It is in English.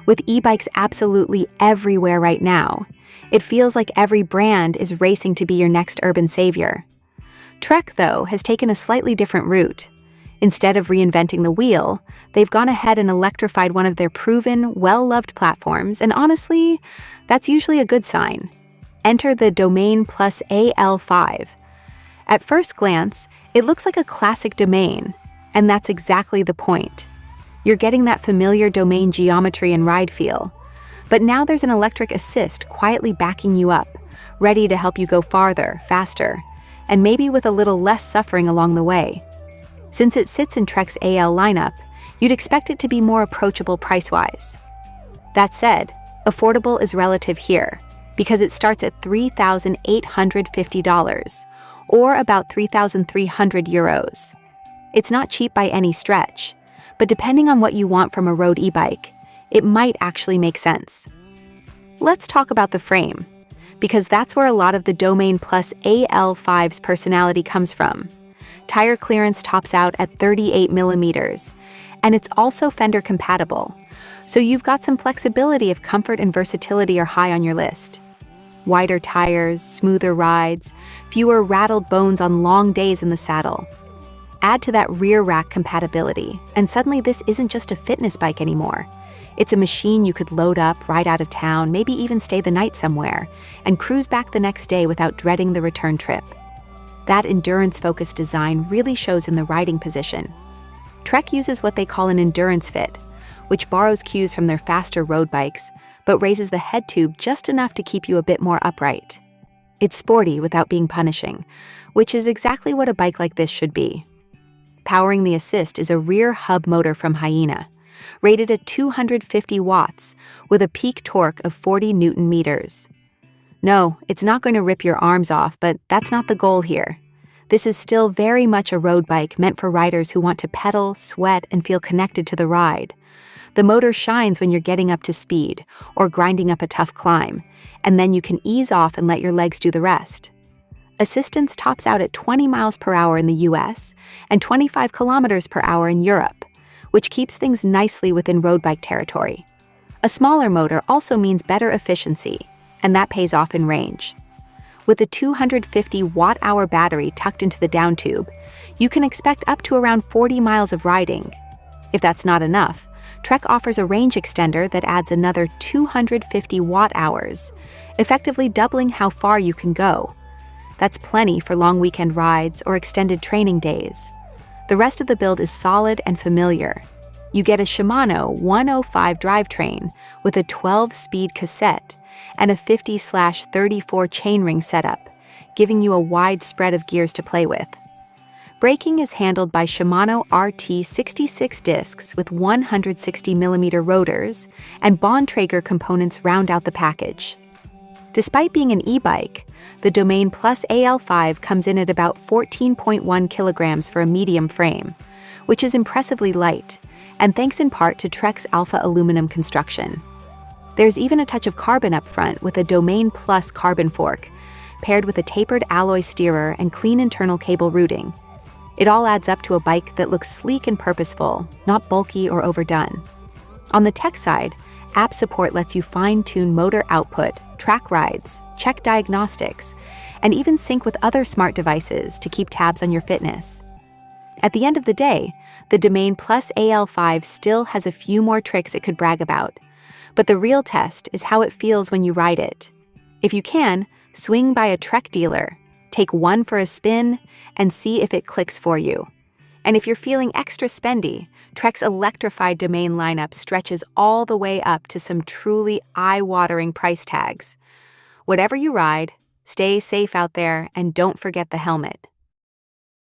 With e-bikes absolutely everywhere right now, it feels like every brand is racing to be your next urban savior. Trek, though, has taken a slightly different route. Instead of reinventing the wheel, they've gone ahead and electrified one of their proven, well-loved platforms, and honestly, that's usually a good sign. Enter the Domain Plus AL5. At first glance, it looks like a classic Domain, and that's exactly the point. You're getting that familiar Domain geometry and ride feel. But now there's an electric assist quietly backing you up, ready to help you go farther, faster, and maybe with a little less suffering along the way. Since it sits in Trek's AL lineup, you'd expect it to be more approachable price-wise. That said, affordable is relative here, because it starts at $3,850, or about 3,300 euros. It's not cheap by any stretch, but depending on what you want from a road e-bike, it might actually make sense. Let's talk about the frame, because that's where a lot of the Domain Plus AL5's personality comes from. Tire clearance tops out at 38 millimeters, and it's also fender compatible, so you've got some flexibility if comfort and versatility are high on your list. Wider tires, smoother rides, fewer rattled bones on long days in the saddle. Add to that rear rack compatibility, and suddenly this isn't just a fitness bike anymore. It's a machine you could load up, ride out of town, maybe even stay the night somewhere, and cruise back the next day without dreading the return trip. That endurance-focused design really shows in the riding position. Trek uses what they call an endurance fit, which borrows cues from their faster road bikes, but raises the head tube just enough to keep you a bit more upright. It's sporty without being punishing, which is exactly what a bike like this should be. Powering the assist is a rear hub motor from Hyena, rated at 250 watts, with a peak torque of 40 Newton meters. No, it's not going to rip your arms off, but that's not the goal here. This is still very much a road bike meant for riders who want to pedal, sweat, and feel connected to the ride. The motor shines when you're getting up to speed or grinding up a tough climb, and then you can ease off and let your legs do the rest. Assistance tops out at 20 miles per hour in the US and 25 kilometers per hour in Europe, which keeps things nicely within road bike territory. A smaller motor also means better efficiency, and that pays off in range. With a 250 watt-hour battery tucked into the down tube, you can expect up to around 40 miles of riding. If that's not enough, Trek offers a range extender that adds another 250 watt-hours, effectively doubling how far you can go. That's plenty for long weekend rides or extended training days. The rest of the build is solid and familiar. You get a Shimano 105 drivetrain with a 12-speed cassette and a 50/34 chainring setup, giving you a wide spread of gears to play with. Braking is handled by Shimano RT66 discs with 160mm rotors, and Bontrager components round out the package. Despite being an e-bike, the Domain Plus AL5 comes in at about 14.1 kilograms for a medium frame, which is impressively light, and thanks in part to Trek's Alpha aluminum construction. There's even a touch of carbon up front with a Domain Plus carbon fork, paired with a tapered alloy steerer and clean internal cable routing. It all adds up to a bike that looks sleek and purposeful, not bulky or overdone. On the tech side, app support lets you fine-tune motor output, track rides, check diagnostics, and even sync with other smart devices to keep tabs on your fitness. At the end of the day, the Domain Plus AL5 still has a few more tricks it could brag about, but the real test is how it feels when you ride it. If you can, swing by a Trek dealer, take one for a spin, and see if it clicks for you. And if you're feeling extra spendy, Trek's electrified Domain lineup stretches all the way up to some truly eye-watering price tags. Whatever you ride, stay safe out there and don't forget the helmet.